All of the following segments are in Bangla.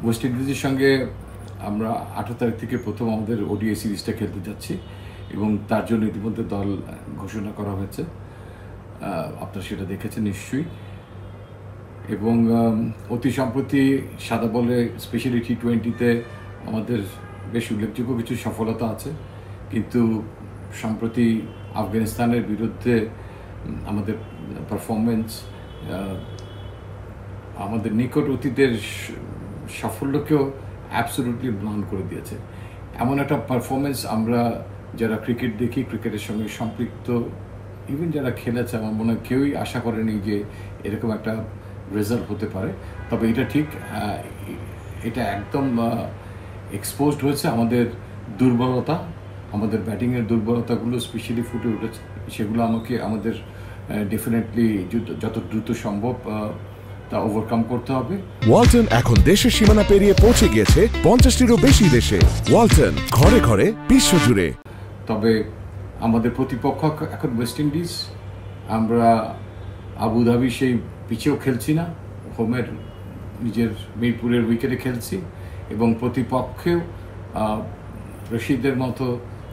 ওয়েস্ট ইন্ডিজের সঙ্গে আমরা 18 তারিখ থেকে প্রথম আমাদের ওডিআই সিরিজটা খেলতে যাচ্ছি এবং তার জন্য ইতিমধ্যে দল ঘোষণা করা হয়েছে। আপনারা সেটা দেখেছেন নিশ্চয়ই। এবং অতি সম্প্রতি সাদা বলে স্পেশালি T20-তে আমাদের বেশ উল্লেখযোগ্য কিছু সফলতা আছে, কিন্তু সম্প্রতি আফগানিস্তানের বিরুদ্ধে আমাদের পারফরমেন্স আমাদের নিকট অতীতের সাফল্যকেও অ্যাবসলিউটলি ম্লান করে দিয়েছে। এমন একটা পারফরমেন্স আমরা যারা ক্রিকেট দেখি, ক্রিকেটের সঙ্গে সম্পৃক্ত, ইভেন যারা খেলেছে, আমার মনে হয় কেউই আশা করেনি যে এরকম একটা রেজাল্ট হতে পারে। তবে এটা ঠিক, এটা একদম এক্সপোজড হয়েছে আমাদের দুর্বলতা, আমাদের ব্যাটিংয়ের দুর্বলতাগুলো স্পেশালি ফুটে উঠেছে। সেগুলো আমাদের ডেফিনেটলি যত দ্রুত সম্ভব তা ওভারকাম করতে হবে। ওয়ালটন এখন দেশের সীমানা পেরিয়ে পৌঁছে গিয়েছে 50টিরও বেশি দেশে। ওয়ালটন, ঘরে ঘরে, বিশ্বজুড়ে। তবে আমাদের প্রতিপক্ষ এখন ওয়েস্ট ইন্ডিজ। আমরা আবুধাবি সেই পিচেও খেলছি না, হোমের নিজের মিরপুরের উইকেটে খেলছি এবং প্রতিপক্ষেও রশিদের মতো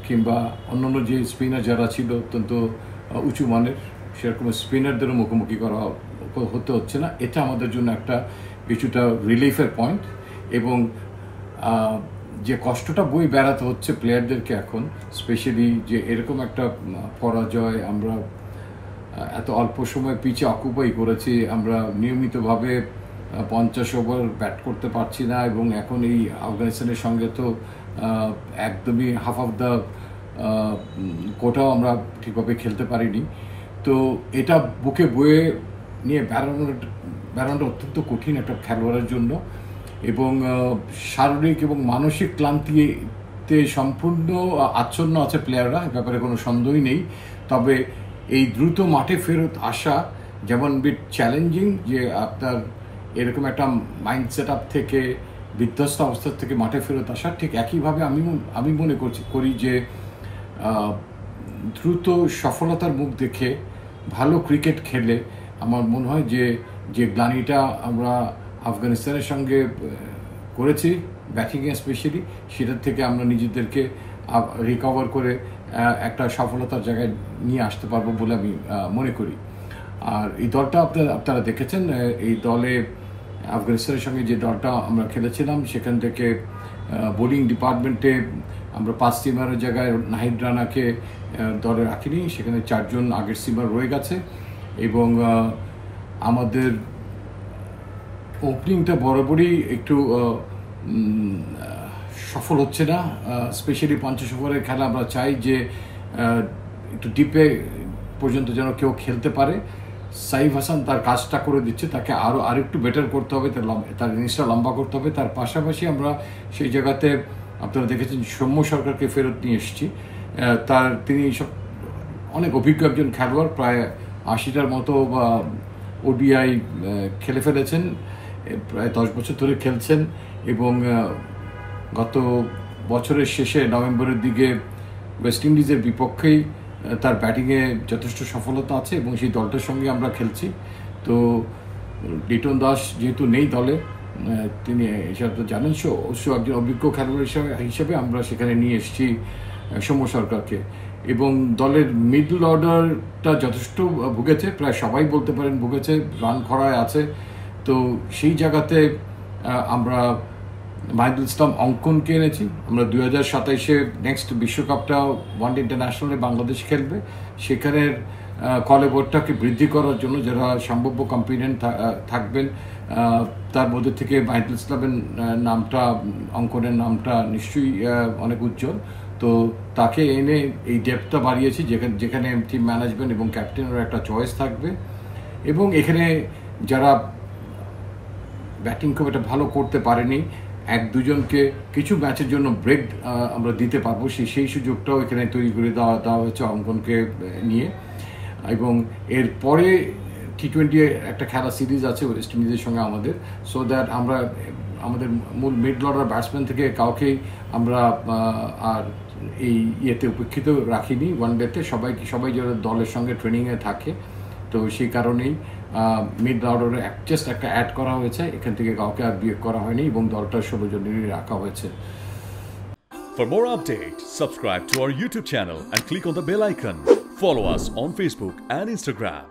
কিংবা অন্যান্য যে স্পিনার যারা ছিল অত্যন্ত উঁচু মানের, সেরকম স্পিনারদেরও মুখোমুখি হতে হচ্ছে না। এটা আমাদের জন্য একটা কিছুটা রিলিফের পয়েন্ট। এবং যে কষ্টটা বই বেড়াতে হচ্ছে প্লেয়ারদেরকে এখন, স্পেশালি যে এরকম একটা পরাজয় আমরা এত অল্প সময় পিচে অকুপাই করেছি, আমরা নিয়মিতভাবে 50 ওভার ব্যাট করতে পারছি না এবং এখন এই আফগানিস্তানের সঙ্গে তো একদমই হাফ অফ দ্য কোটাও আমরা ঠিকভাবে খেলতে পারিনি। তো এটা বুকে বয়ে নিয়ে বেড়ানোটা অত্যন্ত কঠিন একটা খেলোয়াড়ের জন্য এবং শারীরিক এবং মানসিক ক্লান্তিতে সম্পূর্ণ আচ্ছন্ন আছে প্লেয়াররা, এ ব্যাপারে কোনো সন্দেহই নেই। তবে এই দ্রুত মাঠে ফেরত আসা যেমন বিট চ্যালেঞ্জিং, যে আপনার এরকম একটা মাইন্ড সেট আপ থেকে, বিধ্বস্ত অবস্থা থেকে মাঠে ফেরত আসা, ঠিক একইভাবে আমি মনে করি যে দ্রুত সফলতার মুখ দেখে ভালো ক্রিকেট খেলে আমার মনে হয় যে গ্লানিটা আমরা আফগানিস্তানের সঙ্গে করেছি ব্যাটিংয়ে স্পেশালি, সেটার থেকে আমরা নিজেদেরকে রিকভার করে একটা সফলতার জায়গায় নিয়ে আসতে পারবো বলে আমি মনে করি। আর এই দলটা আপনারা দেখেছেন, এই দলে আফগানিস্তানের সঙ্গে যে দলটা আমরা খেলেছিলাম সেখান থেকে বোলিং ডিপার্টমেন্টে আমরা 5 সিমারের জায়গায় নাহিদ রানাকে দলে রাখিনি, সেখানে 4 জন আগের সিমার রয়ে গেছে এবং আমাদের ওপেনিংটা বরাবরই একটু সফল হচ্ছে না। স্পেশালি 50 ওভারের খেলা আমরা চাই যে একটু ডিপে পর্যন্ত যেন কেউ খেলতে পারে। সাইফ হাসান তার কাজটা করে দিচ্ছে, তাকে আরও একটু বেটার করতে হবে, তার ইনিংসটা লম্বা করতে হবে। তার পাশাপাশি আমরা সেই জায়গাতে আপনারা দেখেছেন সৌম্য সরকারকে ফেরত নিয়ে এসেছি। তিনি অনেক অভিজ্ঞ একজন খেলোয়াড়, প্রায় 80টার মতো বা ওডিআই খেলে ফেলেছেন, প্রায় 10 বছর ধরে খেলছেন এবং গত বছরের শেষে নভেম্বরের দিকে ওয়েস্ট ইন্ডিজের বিপক্ষেই তার ব্যাটিংয়ে যথেষ্ট সফলতা আছে এবং সেই দলটার সঙ্গে আমরা খেলছি। তো লিটন দাস যেহেতু নেই দলে, তিনি সেটা তো জানেন, একজন অভিজ্ঞ খেলোয়াড় হিসেবে আমরা সেখানে নিয়ে এসেছি সৌম্য সরকারকে। এবং দলের মিডল অর্ডারটা যথেষ্ট ভুগেছে, প্রায় সবাই বলতে পারেন ভুগেছে, রান খরায় আছে। তো সেই জায়গাতে আমরা মাহিদুল ইসলাম অঙ্কনকে এনেছি। আমরা 2027-এ নেক্সট বিশ্বকাপটা ওয়ানডে ইন্টারন্যাশনালে বাংলাদেশ খেলবে, সেখানের কলেবরটাকে বৃদ্ধি করার জন্য যারা সম্ভাব্য কম্পিটেন্ট থাকবেন তার মধ্যে থেকে মাহিদুল ইসলামের নামটা, অঙ্কনের নামটা নিশ্চয়ই অনেক উজ্জ্বল। তো তাকে এনে এই ডেপথটা বাড়িয়েছি, যেখানে টিম ম্যানেজমেন্ট এবং ক্যাপ্টেনের একটা চয়েস থাকবে এবং এখানে যারা ব্যাটিং খুব একটা ভালো করতে পারেনি, 1-2 জনকে কিছু ম্যাচের জন্য ব্রেক আমরা দিতে পারবো, সেই সুযোগটাও এখানে তৈরি করে দেওয়া হয়েছে অঙ্কনকে নিয়ে। এবং এরপরে T20 একটা খেলা সিরিজ আছে ওয়েস্ট ইন্ডিজের সঙ্গে আমাদের, সো দ্যাট আমরা আমাদের মূল মিডল অর্ডার ব্যাটসম্যান থেকে কাউকেই আমরা আর এই ইয়েতে উপেক্ষিত রাখিনি ওয়ান ডেতে। সবাই যারা দলের সঙ্গে ট্রেনিংয়ে থাকে, তো সেই কারণেই মিড অর্ডারে জাস্ট একটা অ্যাড করা হয়েছে, এখান থেকে কাউকে আর বিয়োগ করা হয়নি এবং দলটা 16 জনেরই রাখা হয়েছে। For more updates, subscribe to our YouTube channel and click on the bell icon. Follow us on Facebook and Instagram.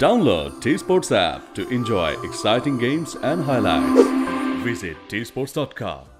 Download T-Sports app to enjoy exciting games and highlights. Visit tsports.com.